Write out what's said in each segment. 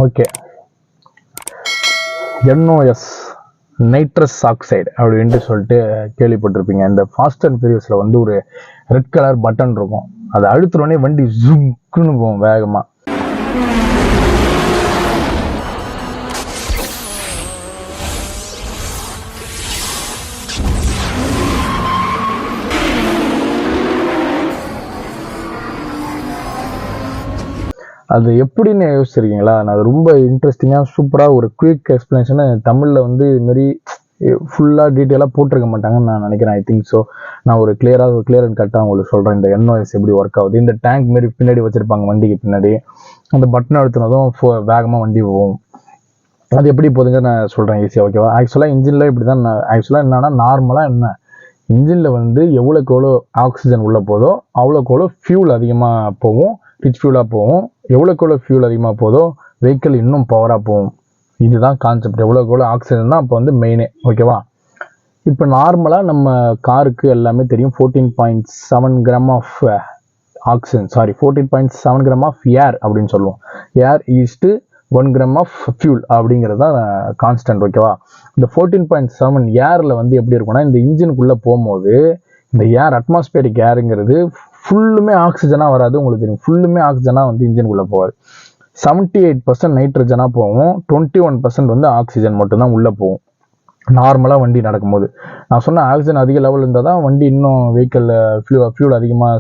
Okay, NOS nitrous oxide அப்படின்ட்டு சொல்லிட்டு கேள்விப்பட்டிருப்பீங்க. இந்த ஃபாஸ்ட் அண்ட் ஃபியூரியஸில் வந்து ஒரு ரெட் கலர் பட்டன் இருக்கும், அதை அழுத்துறோடனே வண்டி ஜும்க்குன்னு போகும் வேகமாக. அது எப்படின்னு யோசிச்சிருக்கீங்களா? நான் அது ரொம்ப இன்ட்ரெஸ்டிங்காக சூப்பராக ஒரு குயிக் எக்ஸ்பிளனேஷனை தமிழில் வந்து இதுமாரி ஃபுல்லாக டீட்டெயிலாக போட்டிருக்க மாட்டாங்கன்னு நான் நினைக்கிறேன். I think so. நான் ஒரு கிளியர் அண்ட் கட்டாக உங்களுக்கு சொல்கிறேன் இந்த NOS எப்படி ஒர்க் ஆகுது. இந்த டேங்க் மாரி பின்னாடி வச்சுருப்பாங்க வண்டிக்கு பின்னாடி, அந்த பட்டனை அழுத்தினதும் வேகமாக வண்டி போகும். அது எப்படி போகுதுங்க நான் சொல்கிறேன் ஈஸியாக, ஓகேவா? ஆக்சுவலாக இன்ஜினில் இப்படி தான். ஆக்சுவலாக என்னன்னா, நார்மலாக என்ன இன்ஜினில் வந்து எவ்வளோக்கு எவ்வளோ ஆக்சிஜன் உள்ளே போதோ அவ்வளோக்கு எவ்வளோ ஃபியூல் அதிகமாக போகும், ரிச் ஃபியூலாக போகும். எவ்வளோக்கு எவ்வளோ ஃபியூல் அதிகமாக போதோ வெஹிக்கிள் இன்னும் பவராக போகும். இதுதான் கான்செப்ட். எவ்வளோக்கு எவ்வளோ ஆக்சிஜன் தான் அப்போ வந்து மெயினே, ஓகேவா? இப்போ நார்மலாக நம்ம காருக்கு எல்லாமே தெரியும் 14.7 gram of oxygen, 14.7 gram of air அப்படின்னு சொல்லுவோம். Air is to 1 gram of fuel அப்படிங்கிறது தான் கான்ஸ்டன்ட், ஓகேவா? இந்த 14.7 ஏரில் வந்து எப்படி இருக்கும்னா, இந்த இன்ஜினுக்குள்ளே போகும்போது இந்த ஏர் அட்மாஸ்பியரிக் ஏருங்கிறது ஃபுல்லுமே ஆக்சிஜனாக வராது. உங்களுக்கு தெரியும், ஃபுல்லுமே ஆக்சிஜனாக வந்து இன்ஜினுக்குள்ளே போகாது. 78% நைட்ரஜனாக போகும், 21% வந்து ஆக்சிஜன் மட்டும்தான் உள்ளே போகும் நார்மலாக வண்டி நடக்கும்போது. நான் சொன்ன ஆக்சிஜன் அதிக லெவல் இருந்தால் தான் வண்டி இன்னும் வெஹிக்கிளில் ஃபியூல் அதிகமாக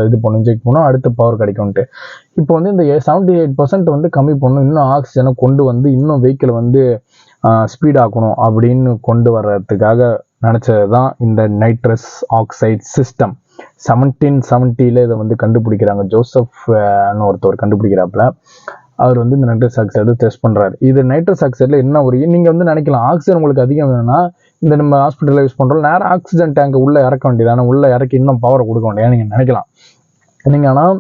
இது பண்ணும், இன்ஜெக்ட் பண்ணும், அடுத்த பவர் கிடைக்கும்ட்டு. இப்போ வந்து இந்த 78% வந்து கம்மி பண்ணணும், இன்னும் ஆக்சிஜனை கொண்டு வந்து இன்னும் வெஹிக்கிளை வந்து ஸ்பீட் ஆக்கணும் அப்படின்னு கொண்டு வர்றதுக்காக நினச்சது தான் இந்த நைட்ரஸ் ஆக்சைடு சிஸ்டம். 1770 இதை வந்து கண்டுபிடிக்கிறாங்க. ஜோசப்னு ஒருத்தவர் கண்டுபிடிக்கிறாப்புல. அவர் வந்து இந்த நைட்ரஸ் ஆக்சைடு டெஸ்ட் பண்ணுறாரு. இது நைட்ரஸ் ஆக்சைடில் என்ன ஒரு நீங்கள் வந்து நினைக்கலாம், ஆக்சிஜன் உங்களுக்கு அதிகம் வேணும்னா இந்த நம்ம ஹாஸ்பிட்டலில் யூஸ் பண்ணுறோம், நேரம் ஆக்சிஜன் டேங்கை உள்ளே இறக்க வேண்டியதானே, உள்ளே இறக்கி இன்னும் பவரை கொடுக்க வேண்டியதா நீங்கள் நினைக்கலாம். நீங்கள் ஆனால்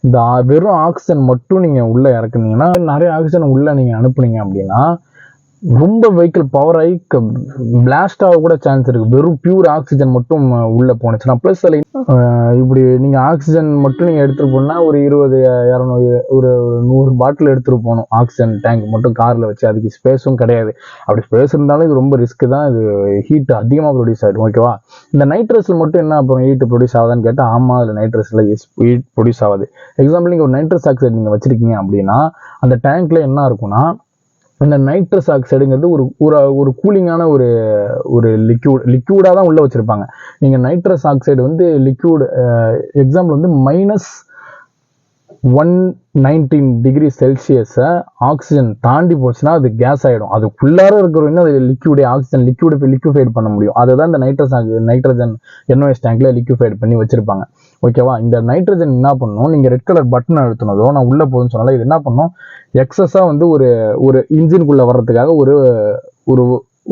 இந்த வெறும் ஆக்சிஜன் மட்டும் நீங்கள் உள்ளே இறக்குனீங்கன்னா, நிறைய ஆக்சிஜன் உள்ளே நீங்கள் அனுப்புனீங்க அப்படின்னா ரொம்ப வெஹிக்கிள் பவர் ஆகி பிளாஸ்ட் ஆக கூட சான்ஸ் இருக்குது, வெறும் பியூர் ஆக்சிஜன் மட்டும் உள்ளே போனுச்சுன்னா. ப்ளஸ் அதில் இப்படி நீங்கள் ஆக்சிஜன் மட்டும் நீங்கள் எடுத்துகிட்டு போனால் ஒரு 20, 200, ஒரு 100 பாட்டில் எடுத்துகிட்டு போகணும் ஆக்சிஜன் டேங்க் மட்டும் காரில் வச்சு. அதுக்கு ஸ்பேஸும் கிடையாது. அப்படி ஸ்பேஸ் இருந்தாலும் இது ரொம்ப ரிஸ்க்கு தான். இது ஹீட் அதிகமாக ப்ரொடியூஸ் ஆகிடும், ஓகேவா? இந்த நைட்ரஸில் மட்டும் என்ன அப்புறம் ஹீட் ப்ரொடியூஸ் ஆகுதான்னு கேட்டால், ஆமாம், அதில் நைட்ரஸில் ஹீட் ப்ரொடியூஸ் ஆகுது. எக்ஸாம்பிள், நீங்கள் ஒரு நைட்ரஸ் ஆக்சைடு நீங்கள் வச்சுருக்கீங்க அப்படின்னா அந்த டேங்க்கில் என்ன இருக்குன்னா, இந்த நைட்ரஸ் ஆக்சைடுங்கிறது ஒரு கூலிங்கான ஒரு லிக்யூடாக தான் உள்ளே வச்சுருப்பாங்க. நீங்கள் நைட்ரஸ் ஆக்சைடு வந்து லிக்யூடு, எக்ஸாம்பிள் வந்து -119 டிகிரி செல்சியஸை ஆக்சிஜன் தாண்டி போச்சுன்னா அது கேஸ் ஆகிடும். அதுக்குள்ளார இருக்கிறவங்க அது ஆக்சிஜன் லிக்யூஃபைட் பண்ண முடியும். அதுதான் இந்த நைட்ரஜன் NOS டேங்க்ல லிக்யூஃபைட் பண்ணி வச்சிருப்பாங்க, ஓகேவா? இந்த நைட்ரஜன் என்ன பண்ணணும், நீங்கள் ரெட் கலர் பட்டன் அழுத்தினதோ நான் உள்ளே போகுதுன்னு சொன்னால இது என்ன பண்ணணும், எக்ஸஸாக வந்து ஒரு இன்ஜினுக்குள்ளே வர்றதுக்காக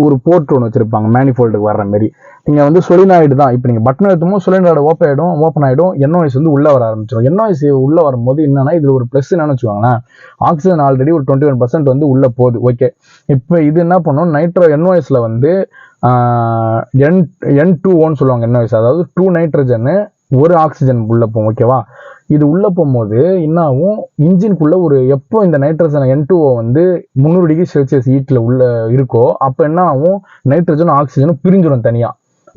ஒரு போர்ட் ஒன்று வச்சுருப்பாங்க, மேனிஃபோல்டுக்கு வர்ற மாரி. நீங்கள் வந்து சொலினாய்டு தான். இப்போ நீங்கள் பட்டன் எடுத்தும்போது சொலினாய்டு ஓப்பன் ஆகிடும், NOS வந்து உள்ளே வர ஆரம்பிச்சிடும். NOS உள்ளே வரும்போது என்னன்னா, இதில் ஒரு ப்ளஸ் என்னன்னு வச்சுக்கோங்களேன், ஆக்சிஜன் ஆல்ரெடி ஒரு 21% வந்து உள்ளே போகுது, ஓகே? இப்போ இது என்ன பண்ணும், NOSல வந்து N2O சொல்லுவாங்க NOS, அதாவது 2 நைட்ரஜனு 1 ஆக்சிஜன் உள்ளே போகும், ஓகேவா? இது உள்ளே போகும்போது என்ன ஆகும், இன்ஜினுக்குள்ளே எப்போ இந்த நைட்ரஜன் N2O வந்து 300 டிகிரி செல்சியஸ் ஹீட்டில் உள்ள இருக்கோ அப்போ என்ன ஆகும், நைட்ரஜனும் ஆக்சிஜனும் பிரிஞ்சிடும், தனியாக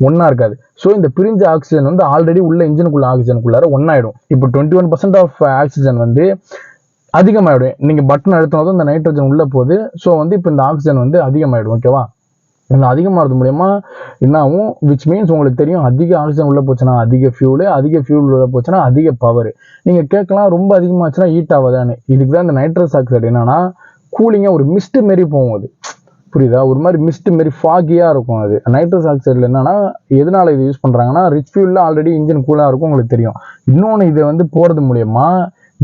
ஒன்றா இருக்காது. ஸோ இந்த பிரிஞ்ச ஆக்சிஜன் வந்து ஆல்ரெடி உள்ள இன்ஜினுக்குள்ள ஆக்சிஜனுக்குள்ளார ஒன்றாயிடும். இப்போ 21% ஆஃப் ஆக்சிஜன் வந்து அதிகமாகிடும். நீங்கள் பட்டன் அழுத்தினதும் இந்த நைட்ரஜன் உள்ளே போகுது. ஸோ வந்து இப்போ இந்த ஆக்சிஜன் வந்து அதிகமாகிடும், ஓகேவா? இந்த அதிகமாகிறது மூலயமா என்ன ஆகும், விச் மீன்ஸ் உங்களுக்கு தெரியும், அதிக ஆக்சிஜன் உள்ளே போச்சுன்னா அதிக ஃபியூல் உள்ளே போச்சுன்னா அதிக பவர். நீங்கள் கேட்கலாம், ரொம்ப அதிகமாச்சுன்னா ஹீட் ஆகாதான்னு. இதுக்கு தான் இந்த நைட்ரஸ் ஆக்சைடு என்னன்னா, கூலிங்காக ஒரு மிஸ்ட் மாரி போகும். அது புரியுதா? ஒரு மாதிரி மிஸ்ட் மாரி ஃபாகியாக இருக்கும். அது நைட்ரஸ் ஆக்சைடில் என்னன்னா, எதனால இது யூஸ் பண்ணுறாங்கன்னா, ரிச் ஃபியூலில் ஆல்ரெடி இன்ஜின் கூலாக இருக்கும், உங்களுக்கு தெரியும். இன்னொன்று, இதை வந்து போகிறது மூலயமா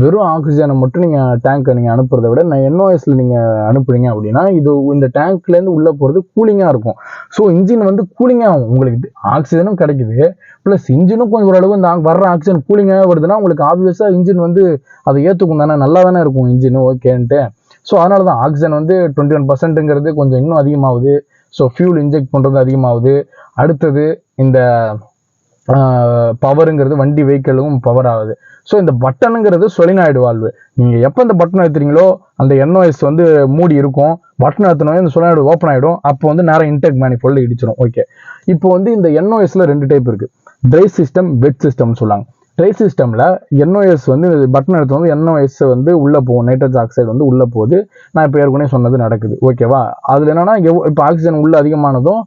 வெறும் ஆக்சிஜனை மட்டும் நீங்கள் டேங்கை நீங்கள் அனுப்புறதை விட NOSல நீங்கள் அனுப்புறீங்க அப்படின்னா இந்த டேங்க்லேருந்து உள்ளே போகிறது கூலிங்காக இருக்கும். ஸோ இன்ஜின் வந்து கூலிங்காக ஆகும், உங்களுக்கு ஆக்சிஜனும் கிடைக்குது, ப்ளஸ் இன்ஜினும் கொஞ்சம் ஓரளவு இந்த வர்ற ஆக்சிஜன் கூலிங்காக வருதுன்னா உங்களுக்கு ஆப்வியஸாக இன்ஜின் வந்து அதை ஏற்றுக்கும் தானே, நல்லா தானே இருக்கும் இன்ஜின், ஓகேன்ட்டு. ஸோ அதனால தான் ஆக்சிஜன் வந்து 21%ங்கிறது கொஞ்சம் இன்னும் அதிகமாகுது. ஸோ ஃபியூல் இன்ஜெக்ட் பண்ணுறது அதிகமாகுது. அடுத்தது இந்த பவருங்கிறது வண்டி வெஹிக்கிளும் பவர் ஆகுது. ஸோ இந்த பட்டனுங்கிறது சொலினாய்டு வால்வு. நீங்க எப்போ இந்த பட்டன் அழுத்துறீங்களோ அந்த என்ஓஎஸ் வந்து மூடி இருக்கும். பட்டன் அழுத்தினோட இந்த சொலினாய்டு ஓப்பன் ஆயிடும். அப்போ வந்து நேரம் இன்டெக் மேனிஃபோல்டு இடிச்சிடும். ஓகே, இப்போ வந்து இந்த என்ஓஎஸ்ல 2 டைப் இருக்கு. ட்ரை சிஸ்டம், வெட் சிஸ்டம் சொல்லுவாங்க. ட்ரை சிஸ்டம்ல என்ஓஎஸ் வந்து பட்டன் எடுத்து வந்து என்ஓஎஸ் வந்து உள்ள போகும், நைட்ரஸ் ஆக்சைடு வந்து உள்ள போகுது. நான் இப்போ ஏற்கனவே சொன்னது நடக்குது. ஓகேவா? அதுல என்னன்னா இப்போ ஆக்சிஜன் உள்ள அதிகமானதும்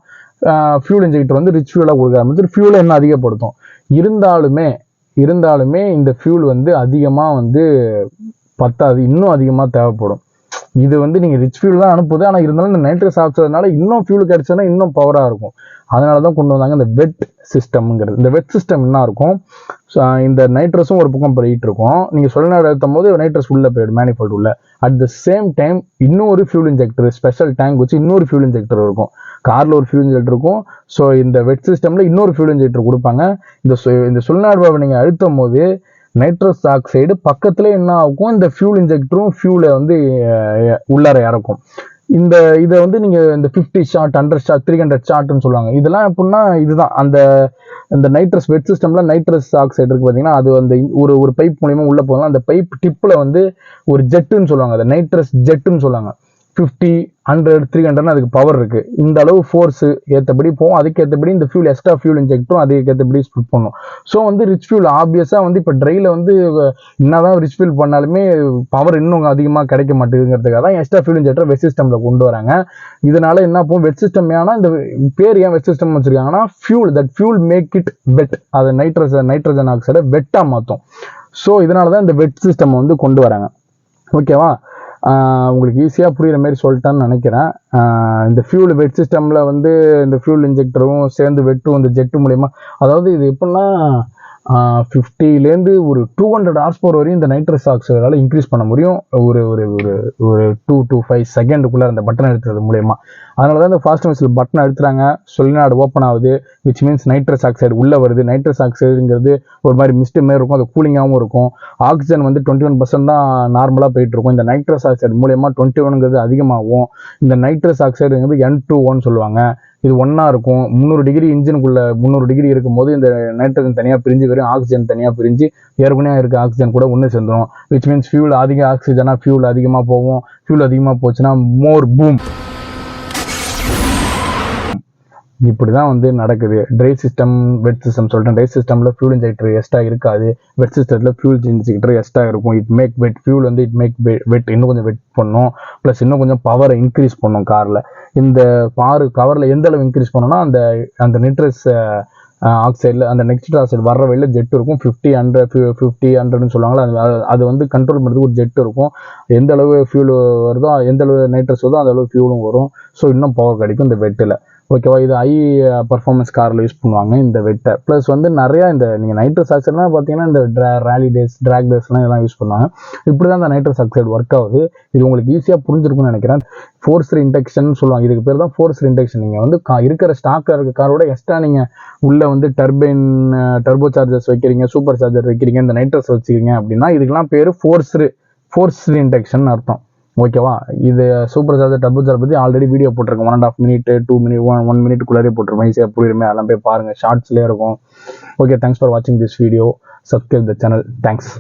ஃபியூல் இன்ஜெக்டர் வந்து ரிச் ஃபியூலாக கொடுக்க ஆரம்பிச்சு ஃபியூலை என்ன அதிகப்படுத்தும். இருந்தாலுமே இந்த ஃபியூல் வந்து அதிகமாக வந்து பத்தாது, இன்னும் அதிகமாக தேவைப்படும். இது வந்து நீங்கள் ரிச் ஃபியூல் தான் அனுப்புது, ஆனால் இருந்தாலும் இந்த நைட்ரஸ் ஆக்சைடுனால இன்னும் ஃபியூல் கிடைச்சதுன்னா இன்னும் பவராக இருக்கும். அதனால தான் கொண்டு வந்தாங்க இந்த வெட் சிஸ்டம்ங்கிறது. இந்த வெட் சிஸ்டம் என்ன இருக்கும், இந்த நைட்ரஸும் ஒரு பக்கம் போயிட்டு இருக்கும். நீங்கள் சொலினாய்டு அழுத்தும் போது நைட்ரஸ் உள்ள போயிடும் மேனிஃபோல்டு உள்ள. அட் த சேம் டைம் இன்னொரு ஃபியூல் இன்ஜெக்டர், ஸ்பெஷல் டேங்க் வச்சு இன்னொரு ஃபியூல் இன்ஜெக்டர் இருக்கும். காரில் ஒரு ஃபியூல் இன்ஜெக்டர் இருக்கும். ஸோ இந்த வெட் சிஸ்டம்ல இன்னொரு ஃபியூல் இன்ஜெக்டர் கொடுப்பாங்க. இந்த சொலினாய்டு வால்வை நீங்கள் அழுத்தும் போது நைட்ரஸ் ஆக்சைடு பக்கத்துல என்ன ஆகும், இந்த ஃபியூல் இன்ஜெக்டரும் ஃபியூலை வந்து உள்ளார இறக்கும். இதை வந்து நீங்க இந்த 50 ஷாட், 100 ஷாட், 300 ஷாட்னு சொல்லுவாங்க. இதெல்லாம் எப்படின்னா இதுதான் அந்த நைட்ரஸ் வெட் சிஸ்டம்ல நைட்ரஸ் ஆக்சைடு இருக்கு பாத்தீங்கன்னா, அது அந்த ஒரு பைப் மூலியமா உள்ள போகலாம். அந்த பைப் டிப்ல வந்து ஒரு ஜெட்டுன்னு சொல்லுவாங்க, அந்த நைட்ரஸ் ஜெட்டுன்னு சொல்லுவாங்க. 50, 100, 300 அதுக்கு பவர் இருக்கு. இந்த அளவு ஃபோர்ஸ் ஏற்றபடி போகும். அதுக்கு ஏற்றபடி இந்த ஃபியூல் எக்ஸ்ட்ரா ஃபியூல் இன்ஜெக்டும் அதுக்கு ஏற்றபடி ஸ்பிட் பண்ணும். ஸோ வந்து ரிச் ஃபியூல் ஆப்வியஸா வந்து இப்போ ட்ரைல வந்து என்னதான் ரிச் ஃபியூல் பண்ணாலுமே பவர் இன்னும் அதிகமாக கிடைக்க மாட்டேங்குங்கிறதுக்காக தான் எக்ஸ்ட்ரா ஃபியூல் இன்ஜெக்டர் வெட் சிஸ்டம்ல கொண்டு வராங்க. இதனால என்ன போகும், வெட் சிஸ்டம் ஏன்னா இந்த பேர் ஏன் வெட் சிஸ்டம் வச்சிருக்காங்கன்னா ஃபியூல் மேக் இட் வெட், அது நைட்ரஜன் ஆக்சைடை வெட்டா மாற்றும். ஸோ இதனால தான் இந்த வெட் சிஸ்டம் வந்து கொண்டு வராங்க. ஓகேவா? உங்களுக்கு ஈஸியாக புரியுற மாதிரி சொல்லிட்டேன்னு நினைக்கிறேன். இந்த ஃபியூல் வெட் சிஸ்டமில் வந்து இந்த ஃபியூல் இன்ஜெக்டரும் சேர்ந்து வெட்டும் இந்த ஜெட்டு மூலயமா, அதாவது இது எப்படின்னா 50லேருந்து ஒரு 200 HP வரையும் இந்த நைட்ரஸ் ஆக்சைடால் இன்க்ரீஸ் பண்ண முடியும் ஒரு ஒரு ஒரு ஒரு 2 to 5 செகண்டுக்குள்ளே அந்த பட்டன் எடுத்துறது மூலயமா. அதனால தான் இந்த ஃபாஸ்ட் மெஷில் பட்டன் எடுத்துறாங்க, சொலினாய்டு ஓப்பன் ஆகுது, விச் மீன்ஸ் நைட்ரஸ் ஆக்சைடு உள்ளே வருது. நைட்ரஸ் ஆக்சைடுங்கிறது ஒரு மாதிரி மிஸ்ட் மாரி இருக்கும், அது கூலிங்காகவும் இருக்கும். ஆக்சிஜன் வந்து 21% தான் நார்மலாக போயிட்டு இருக்கும். இந்த நைட்ரஸ் ஆக்சைடு மூலயமா 21ங்கிறது அதிகமாகும். இந்த நைட்ரஸ் ஆக்சைடுங்கிறது N21 சொல்லுவாங்க. இது ஒன்னா இருக்கும். 300 டிகிரி இன்ஜினுக்குள்ள 300 டிகிரி இருக்கும்போது இந்த நைட்ரஜன் தனியாக பிரிஞ்சு வரும், ஆக்சிஜன் தனியாக பிரிஞ்சு ஏற்கனவே இருக்க ஆக்சிஜன் கூட ஒன்று சேர்ந்துடும். விச் மீன்ஸ் ஃபியூல் அதிக ஆக்சிஜனா ஃபியூல் அதிகமாக போகும். ஃபியூல் அதிகமாக போச்சுன்னா மோர் பூம். இப்படிதான் வந்து நடக்குது. ட்ரை சிஸ்டம், வெட் சிஸ்டம் சொல்லிட்டேன். ட்ரை சிஸ்டம்ல ஃபியூல் இன்ஜெக்டர் எக்ஸ்ட்ரா இருக்காது. வெட் சிஸ்டத்துல ஃபியூல் இன்ஜெக்டர் எக்ஸ்ட்ரா இருக்கும். இட் மேக் வெட் ஃபியூல் வந்து இட் மேக் வெட் இன்னும் கொஞ்சம் வெட் பண்ணும். ப்ளஸ் இன்னும் கொஞ்சம் பவரை இன்க்ரீஸ் பண்ணும் கார்ல. இந்த பவர்ல எந்த அளவு இன்க்ரீஸ் பண்ணோம்னா அந்த நிட்ரஸ் ஆக்சைடில் அந்த நைட்ரஸ் ஆக்சைடு வர்ற வழியில் ஜெட் இருக்கும். 50, 100ன்னு சொல்லுவாங்களா, அது வந்து கண்ட்ரோல் பண்ணுறதுக்கு ஒரு ஜெட் இருக்கும். எந்த அளவு ஃபியூல் வருதோ, எந்த அளவு நைட்ரஸ் வருதோ அந்த அளவு ஃபியூலும் வரும். ஸோ இன்னும் பவர் கிடைக்கும் இந்த வெட்டில். ஓகேவா? இது ஹை பர்ஃபார்மன்ஸ் காரில் யூஸ் பண்ணுவாங்க இந்த வெட்டை. ப்ளஸ் வந்து நிறையா நீங்கள் நைட்ரஸ் ஆக்சைட்லாம் பார்த்தீங்கன்னா இந்த ரேலி டேஸ், ட்ராக் டேஸ்லாம் இதெல்லாம் யூஸ் பண்ணுவாங்க. இப்படி தான் இந்த நைட்ரஸ் ஆக்சைடு ஒர்க் ஆகுது. இது உங்களுக்கு ஈஸியாக புரிஞ்சிருக்கும்னு நினைக்கிறேன். ஃபோர்ஸ்டு இன்டெக்ஷன் சொல்லுவாங்க. இதுக்கு பேர் தான் ஃபோர்ஸ்டு இன்டெக்ஷன். நீங்கள் வந்து இருக்கிற ஸ்டாக்கில் இருக்க காரோட எக்ஸ்ட்ரா நீங்கள் உள்ளே வந்து டர்போ சார்ஜர்ஸ் வைக்கிறீங்க, சூப்பர் சார்ஜர் வைக்கிறீங்க, இந்த நைட்ரஸ் வச்சுக்கிறீங்க அப்படின்னா இதுக்கெல்லாம் பேர் ஃபோர்ஸ்டு இன்டெக்ஷன் அர்த்தம். ஓகேவா? இது சூப்பர் சார்ஜர், டர்போ சார்ஜர் பற்றி ஆல்ரெடி வீடியோ போட்டிருக்கேன். 1.5 minute 2 minute 1 minute போட்டிருப்பேன். ஈஸியாக புரியுமே, அதெல்லாம் போய் பாருங்கள், ஷார்ட்ஸ்லேயே இருக்கும். ஓகே, தேங்க்ஸ் ஃபார் வாட்சிங் this video. Subscribe the channel. Thanks.